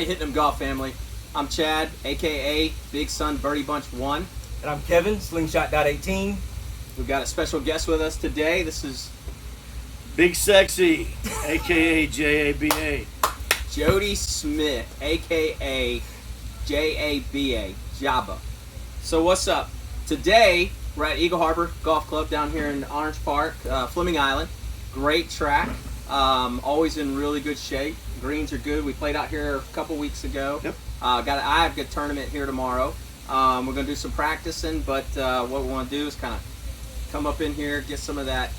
you hitting them, golf family? I'm Chad, a.k.a. Big Sun Birdy Bunch 1. And I'm Kevin, Slingshot.18. We've got a special guest with us today. This is Big Sexy, a.k.a. J-A-B-A. Jody Smith, a.k.a. J-A-B-A, Jabba. So what's up? Today, we're at Eagle Harbor Golf Club down here in Orange Park, Fleming Island. Great track, always in really good shape. Greens are good. We played out here a couple weeks ago. Yep. I have a good tournament here tomorrow. We're going to do some practicing, but what we want to do is kind of come up in here, get some of that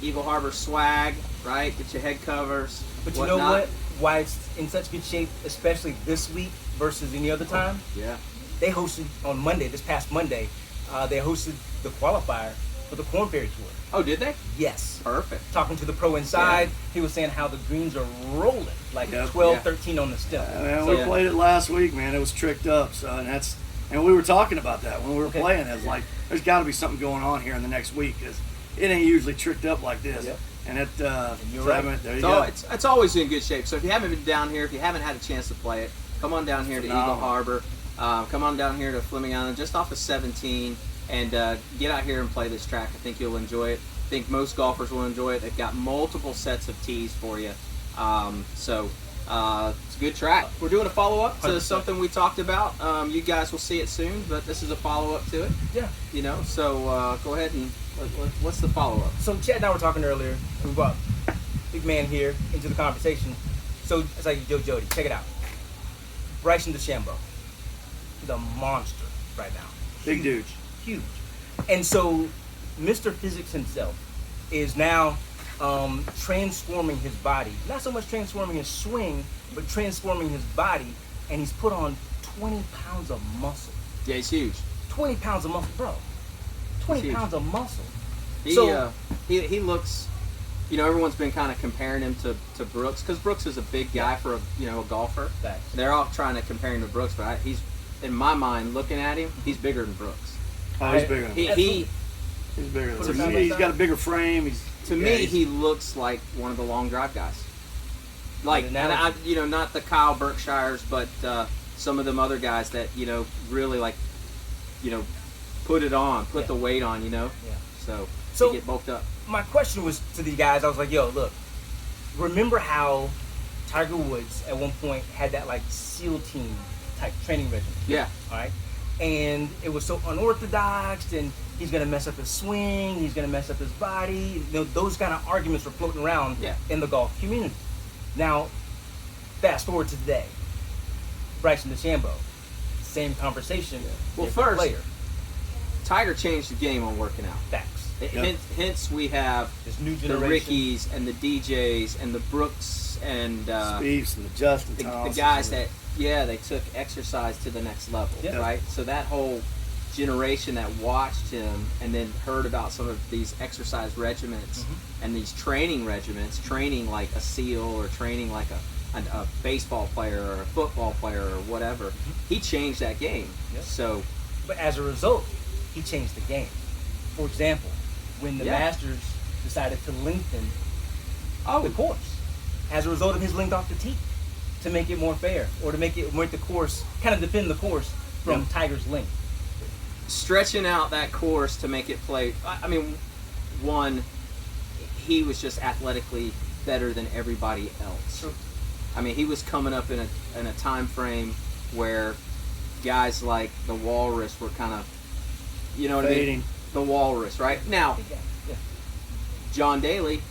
Eagle Harbor swag, right? Get your head covers, But you whatnot. know what? Why it's in such good shape, especially this week versus any other time? Yeah. They hosted on Monday, this past Monday, they hosted the qualifier for the Corn Ferry Tour. Oh, did they? Yes. Perfect. Talking to the pro inside, he was saying how the greens are rolling, like Yep. 12, Yeah. 13 on the stem. Man, So, we played it last week, man. It was tricked up, so and we were talking about that when we were playing. It was like, there's got to be something going on here in the next week because it ain't usually tricked up like this. Yep. And it, you're so right. there you So go. it's always in good shape. So if you haven't been down here, if you haven't had a chance to play it, come on down here to Eagle Harbor. Come on down here to Fleming Island, just off of 17, and get out here and play this track. I think you'll enjoy it. I think most golfers will enjoy it. They've got multiple sets of tees for you. It's a good track. We're doing a follow-up to 100%. something we talked about. You guys will see it soon, but this is a follow-up to it. Yeah. You know, so go ahead and what's the follow-up? So Chad and I were talking earlier. We brought big man here into the conversation. So it's like, yo, Jody, check it out. Bryson DeChambeau, he's a monster right now. Big dude. Huge. And so Mr. Physics himself is now transforming his body. Not so much transforming his swing, but transforming his body. And he's put on 20 pounds of muscle. Yeah, he's huge. 20 pounds of muscle, bro. 20 huge. pounds of muscle. He looks, you know, everyone's been kind of comparing him to Brooks because Brooks is a big guy for a golfer. Facts. They're all trying to compare him to Brooks, but he's, in my mind, looking at him, he's bigger than Brooks. Oh, he's bigger than He He's bigger Put than him side him. by He's side. got a bigger frame. to me, he looks like one of the long drive guys. Like, Good and analogy. not the Kyle Berkshires, but some of them other guys that really put it on, put the weight on, Yeah. So So- they get bulked up. My question was to the guys, I was like, yo, look, remember how Tiger Woods at one point had that like SEAL team type training regimen? Yeah. All right. And it was so unorthodox, and he's going to mess up his swing, he's going to mess up his body. Those kind of arguments were floating around in the golf community. Now, fast forward to today. Bryson DeChambeau, same conversation. Well, different first, player. Tiger changed the game on working out. Facts. Hence, we have This new the generation. Rickies and the DJs and the Brooks and Spieths and the Justin the Thomas. guys that they took exercise to the next level, Yeah. right? So that whole generation that watched him and then heard about some of these exercise regimens and these training regimens, training like a SEAL or training like a baseball player or a football player or whatever, he changed that game. Yep. So But as a result, he changed the game. For example, when the Masters decided to lengthen the course, as a result of his length off the tee, to make it more fair, or to make the course, kind of defend the course from Tiger's length. stretching out that course to make it play. I mean, one, he was just athletically better than everybody else. True. I mean, he was coming up in a time frame where guys like the Walrus were kind of, you know what I mean? Fading. The Walrus, right? Now, Yeah. John Daly,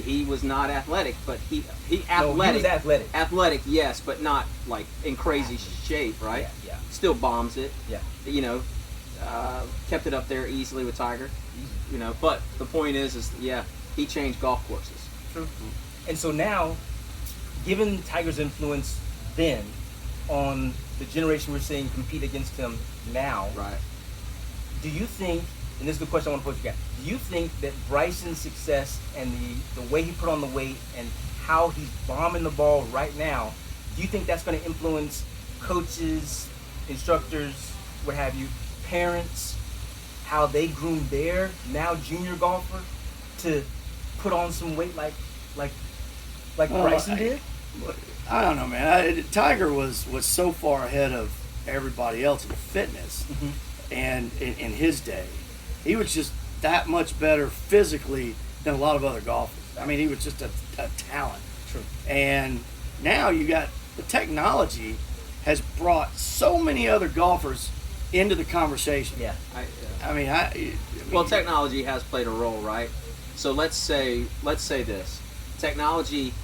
he was not athletic, but he No, athletic. he was athletic. Athletic, yes, but not like in crazy shape, right? Yeah. Still bombs it. Yeah. Kept it up there easily with Tiger. But the point is he changed golf courses. True. And so now, given Tiger's influence then on the generation we're seeing compete against him now, Right. do you think, and this is the question I want to pose to you guys, do you think that Bryson's success and the way he put on the weight and how he's bombing the ball right now, do you think that's going to influence coaches, instructors, what have you, parents, how they groom their now junior golfer to put on some weight like Bryson did? I don't know, man. Tiger was so far ahead of everybody else in fitness, and in his day, he was just that much better physically than a lot of other golfers. I mean, he was just a talent. True. And now you got the technology has brought so many other golfers into the conversation. Yeah. I mean, well, technology has played a role, right? So let's say this. Technology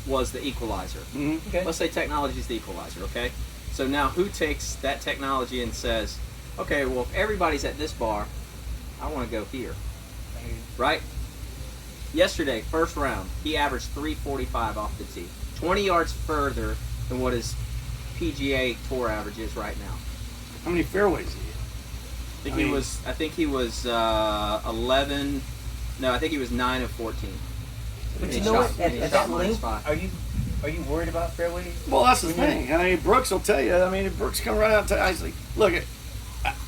was the equalizer. Okay. Let's say technology is the equalizer, okay? So now who takes that technology and says, okay, well, if everybody's at this bar, I want to go here, right? Yesterday, first round, he averaged 345 off the tee, 20 yards further than what his PGA Tour average is right now. how many fairways did he hit? I think he was 11. No, I think he was 9 of 14. But And you he know shot- what? and he At shot that minus length, 5. are you worried about fairways? Well, that's the thing. I mean, Brooks will tell you. I mean, if Brooks come right out and tell you, I say, look,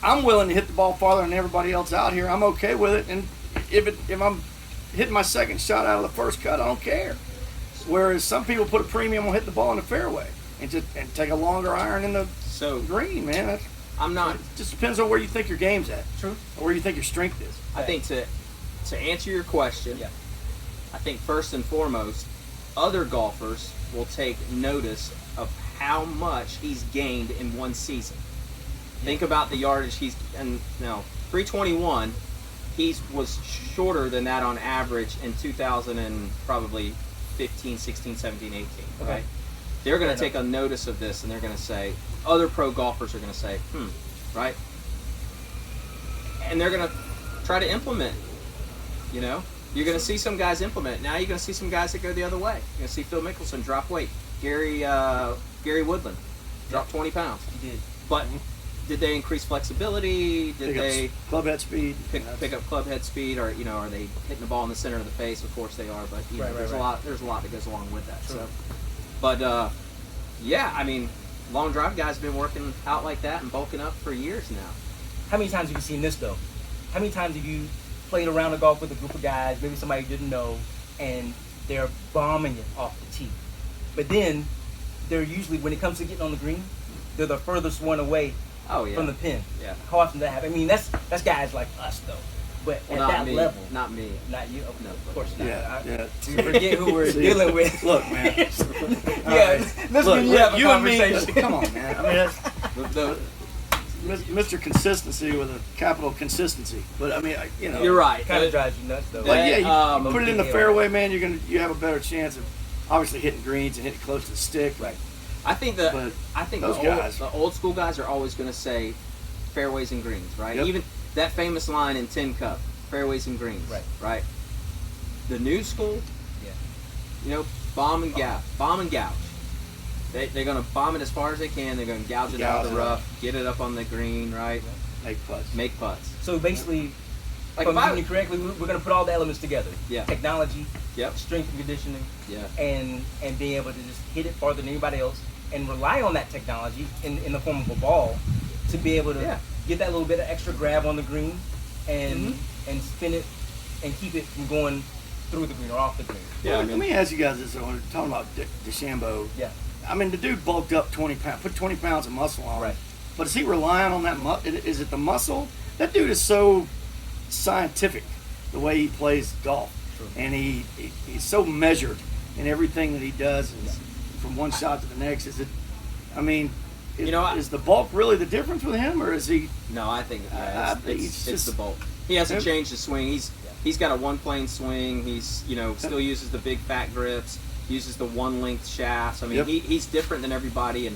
I'm willing to hit the ball farther than everybody else out here. I'm okay with it. And if I'm hitting my second shot out of the first cut, I don't care. Whereas some people put a premium on hitting the ball in the fairway and take a longer iron in the green, man. It just depends on where you think your game's at. True. Or where you think your strength is. I think to answer your question, Yeah. I think first and foremost, other golfers will take notice of how much he's gained in one season. Think about the yardage 321. He was shorter than that on average in 2000 and probably 15, 16, 17, 18. Okay, they're going to take a notice of this, and they're going to say, other pro golfers are going to say, right, and they're going to try to implement. You know, you're going to see some guys implement. Now you're going to see some guys that go the other way. You're going to see Phil Mickelson drop weight. Gary Woodland dropped 20 pounds. He did. But did they increase flexibility? Did they club head speed? Pick up club head speed, or are they hitting the ball in the center of the face? Of course they are, but there's a lot that goes along with that. True. So, but yeah, I mean, long drive guys have been working out like that and bulking up for years now. How many times have you seen this though? How many times have you played a round of golf with a group of guys, maybe somebody you didn't know, and they're bombing it off the tee, but then they're usually, when it comes to getting on the green, they're the furthest one away from the pin. Yeah. How often does that happen? I mean, that's guys like us though. But Well, at not that me. level, Not me. not you. Oh, No, of course not. Yeah. You forget who we're See, dealing with. Look, man. This when you have a you and me. conversation. Come on, man. I mean, The- Mr. Consistency with a capital consistency. But I mean, You're right. Kind of drives you nuts though. But yeah, you no put it in the big deal. fairway, man. You have a better chance of obviously hitting greens and hitting close to the stick. Right. I think But those guys. the old school guys are always going to say fairways and greens, right? Yep. Even that famous line in Tin Cup, fairways and greens, right? The new school, bomb and gouge. They're going to bomb it as far as they can. They're going to gouge it out of the rough, get it up on the green, right? Make putts. So basically, Like if if I- I'm reading you correctly, we're going to put all the elements together. Yeah. Technology, Yep. strength and conditioning, Yeah. and being able to just hit it farther than anybody else, and rely on that technology in the form of a ball to be able to get that little bit of extra grab on the green and spin it and keep it from going through the green or off the green. Yeah, Let me ask you guys this. When we're talking about DeChambeau, Yeah. I mean, the dude bulked up 20 pounds, put 20 pounds of muscle on. Right. But is he relying on that Is it the muscle? That dude is so scientific, the way he plays golf. True. And he's so measured in everything that he does, and from one shot to the next. Is the bulk really the difference with him, or is he? No, I think I think it's the bulk. He hasn't changed his swing. He's got a one plane swing. He's still uses the big fat grips. Uses the one length shafts. I mean, he's different than everybody,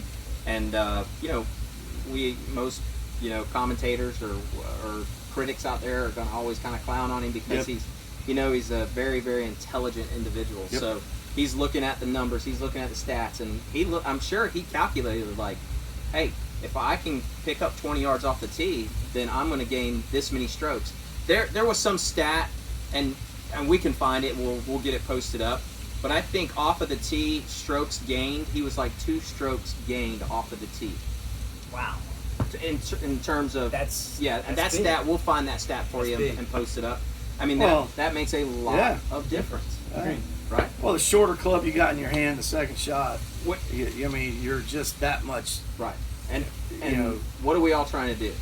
and most commentators or critics out there are going to always kind of clown on him because he's a very, very intelligent individual. Yep. So he's looking at the numbers, he's looking at the stats, and I'm sure he calculated like, hey, if I can pick up 20 yards off the tee, then I'm going to gain this many strokes. There was some stat, and we can find it. We'll get it posted up. But I think off of the tee, strokes gained, he was like 2 strokes gained off of the tee. Wow. In terms of That's big. stat, we'll find that stat for That's you big. and post it up. I mean, Well, that makes a lot of difference. Right. right? Well, the shorter club you got in your hand, the second shot. What, I mean, you're just that much. right. And You know, what are we all trying to do?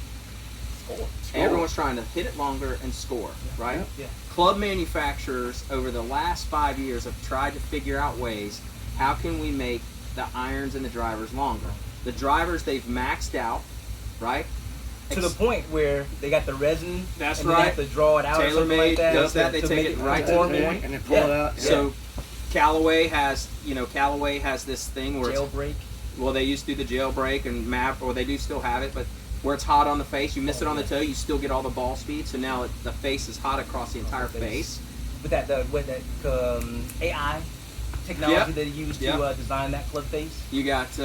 Score. Everyone's trying to hit it longer and score, right? Yep. Yeah. Club manufacturers over the last 5 years have tried to figure out ways, how can we make the irons and the drivers longer? The drivers they've maxed out, right? To the point where they got the resin. That's and right. They have to draw it out or something TaylorMade like that. does that. They take make it right to conform. the point. and then pull it out. So Callaway has this thing where it's, Jailbreak. well, they used to do the jailbreak and map, or they do still have it, but where it's hot on the face, you miss it on the toe, you still get all the ball speed. So now the face is hot across the entire face. With that, AI technology Yep. that they used to Yep. design that club face. You got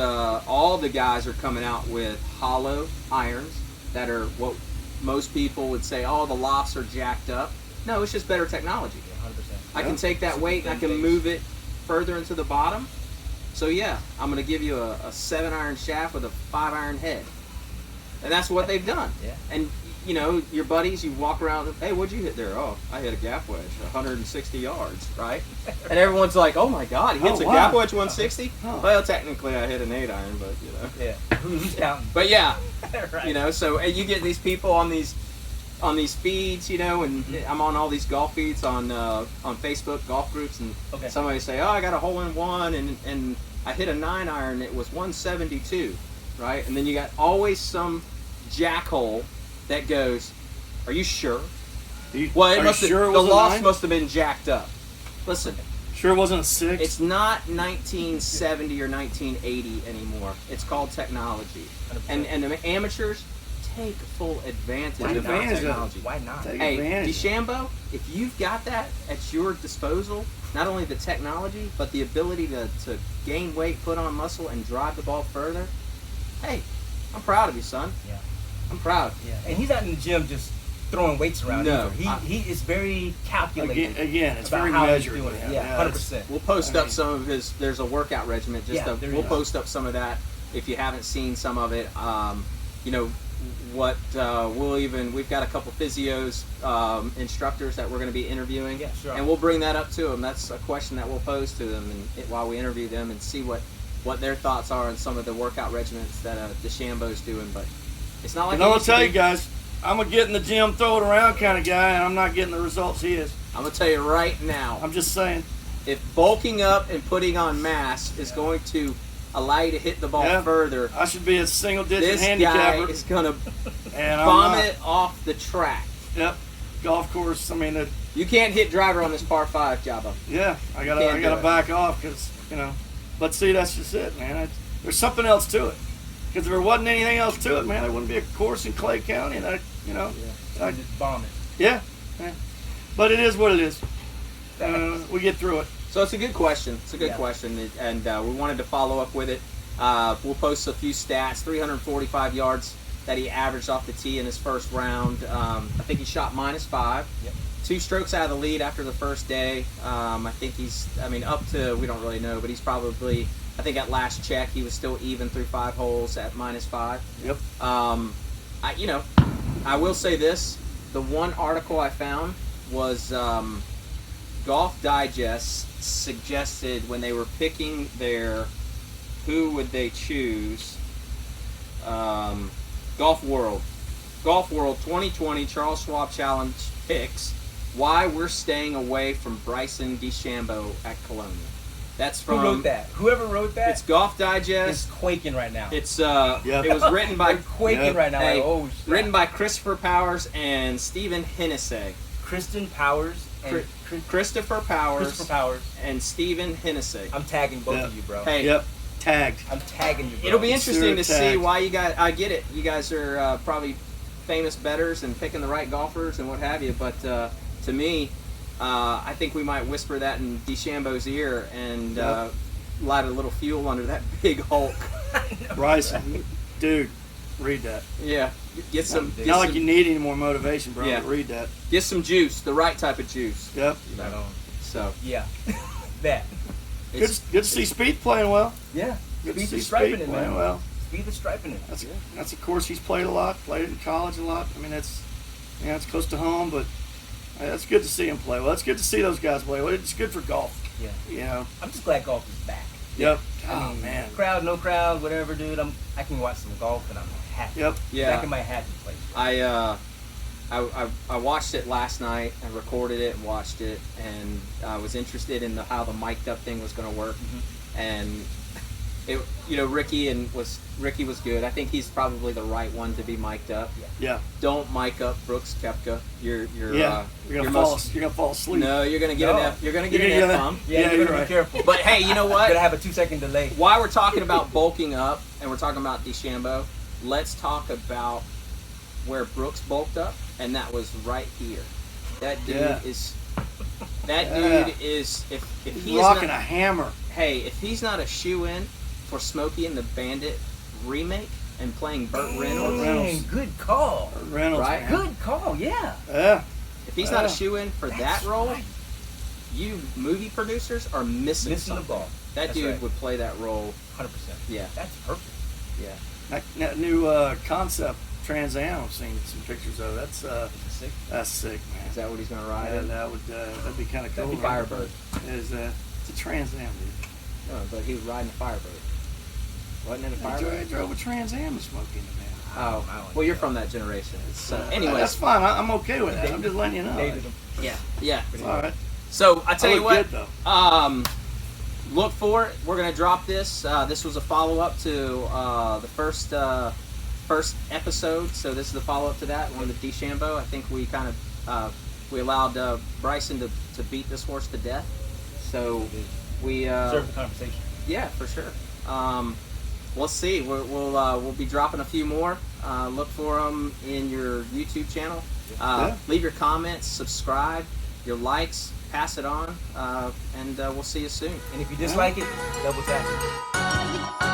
all the guys are coming out with hollow irons that are what most people would say, oh, the lofts are jacked up. No, it's just better technology. Yeah, 100%. I can take that weight and I can move it further into the bottom. So yeah, I'm going to give you a 7-iron shaft with a 5-iron head. And that's what they've done. Yeah. And you know, your buddies, you walk around, hey, what'd you hit there? Oh, I hit a gap wedge, 160 yards, right? And everyone's like, oh my God, he hits Oh, a wow. gap wedge 160? Oh. Well, technically I hit an 8-iron, but you know. Yeah. Who's counting? But yeah, Right. you know, so and you get these people on these feeds, you know, and I'm on all these golf feeds on Facebook golf groups, and Okay. somebody say, oh, I got a hole in one, and I hit a 9-iron, it was 172, right? And then you got always some jackhole that goes, are you sure? Well, it must have, sure it the was a loft 9? must have been jacked up. Listen, Sure, it wasn't a 6. it's not 1970 or 1980 anymore. It's called technology, and the amateurs take full advantage Take of that advantage of it. technology. Why not? Take Hey, advantage. DeChambeau, if you've got that at your disposal, not only the technology, but the ability to gain weight, put on muscle, and drive the ball further, hey, I'm proud of you, son. Yeah. I'm proud. Yeah. And he's not in the gym just throwing weights around. No. Either. He is very calculated. Again, it's about very how measured. he's doing it. Yeah, Yeah, it's- 100%. We'll post I up mean- some of his. There's a workout regimen. Yeah, there We'll you go. post up some of that if you haven't seen some of it. You know what? We've got a couple physios, instructors that we're going to be interviewing. Yeah, sure. And we'll bring that up to them. That's a question that we'll pose to them, and while we interview them, and see what their thoughts are on some of the workout regimens that DeChambeau's doing. But it's not like. And it I'll used to tell be. you guys, I'm a get in the gym, throw it around kind of guy, and I'm not getting the results he is. I'm gonna tell you right now. I'm just saying. If bulking up and putting on mass is going to allow you to hit the ball Yeah. further, I should be a single-digit this guy handicapper. is gonna and I'm vomit off the track. Yep. Golf course. I mean, You can't hit driver on this par 5, Jabba. yeah. I Can't gotta do it. back off because But see, that's just it, man. There's something else to it. Because if there wasn't anything else to it, man, there wouldn't be a course in Clay County. And Yeah. Just bomb it. yeah. But it is what it is. We get through it. So it's a good question. It's a good Yeah. question, and we wanted to follow up with it. We'll post a few stats. 345 yards that he averaged off the tee in his first round. I think he shot -5. Yep. 2 strokes out of the lead after the first day. I think up to, we don't really know, but he's probably, I think at last check, he was still even through 5 holes at -5. Yep. I will say this. The one article I found was Golf Digest suggested when they were picking their, who would they choose? Golf World 2020 Charles Schwab Challenge picks why we're staying away from Bryson DeChambeau at Colonia. That's from Who wrote that? Whoever wrote that It's Golf is Digest. quaking right now. It's Yep. It was written by They're quaking Yep. right now. Hey, Like, oh, shit. written by Christopher Powers and Stephen Hennessy. Kristen Powers and Christopher Powers and Stephen Hennessy. I'm tagging both Yeah. of you, bro. Hey, Yep. Tagged. I'm tagging you, bro. it'll be interesting to Consider see tagged. why you guys. I get it. You guys are probably famous bettors and picking the right golfers and what have you. But to me, I think we might whisper that in DeChambeau's ear and Yep. light a little fuel under that big Hulk. Bryson, dude, read that. Yeah, get some. Get Not like some, you need any more motivation, bro. Yeah. But read that. get some juice, the right type of juice. Yep. Right on. So Yeah. That. Good to see Speed playing well. Yeah. Good to Speed see is striping Speed it, playing man. well. Speed is striping it. That's a course he's played a lot. Played it in college a lot. I mean, it's close to home, but That's good to see him play. Well, it's good to see those guys play. Well, it's good for golf. Yeah. You know. I'm just glad golf is back. Yep. I mean, man. Crowd, no crowd, whatever, dude. I can watch some golf and I'm happy. Yep. Yeah. Back in my happy place. I watched it last night and recorded it and watched it, and I was interested in how the mic'd up thing was going to work. And it, Ricky was good. I think he's probably the right one to be mic'd up. Yeah. Don't mic up Brooks Koepka. You're gonna fall asleep. No, you're gonna get an F bomb. Yeah, you're gonna be careful. But hey, you know what? Gonna have a 2-second delay. While we're talking about bulking up and we're talking about DeChambeau, let's talk about where Brooks bulked up, and that was right here. That dude is. That dude is. If he's rocking not, a hammer. Hey, if he's not a shoe-in for Smokey and the Bandit remake and playing Burt Reynolds, Dang, good call. Reynolds, right? man. Good call. Yeah. Yeah. If he's not a shoe-in for that role, right. you movie producers are missing the something. ball. That That's dude right. would play that role. 100%. Yeah. That's perfect. Yeah. That new concept Trans Am, I've seen some pictures of. It's sick. That's sick, man. Is that what he's gonna ride? Yeah, in? that'd be kind of cool. That'd be Firebird. It's a Trans Am, dude. No, but he was riding a Firebird. Wasn't it a I Firebird? drove a Trans Am and Smoking the man. Oh, well, you're from that generation. So, anyways, That's fine. I'm okay with that. I'm just letting you know. Dated him. yeah. All right. So I tell you what. Good, though. Look for it. We're gonna drop this. This was a follow-up to the first episode. So this is the follow-up to that one with DeChambeau. I think we kind of we allowed Bryson to beat this horse to death. So we Deserve the conversation. yeah, for sure. We'll see. We'll be dropping a few more. Look for them in your YouTube channel. Leave your comments, subscribe, your likes, pass it on, and we'll see you soon. And if you dislike it, double tap it.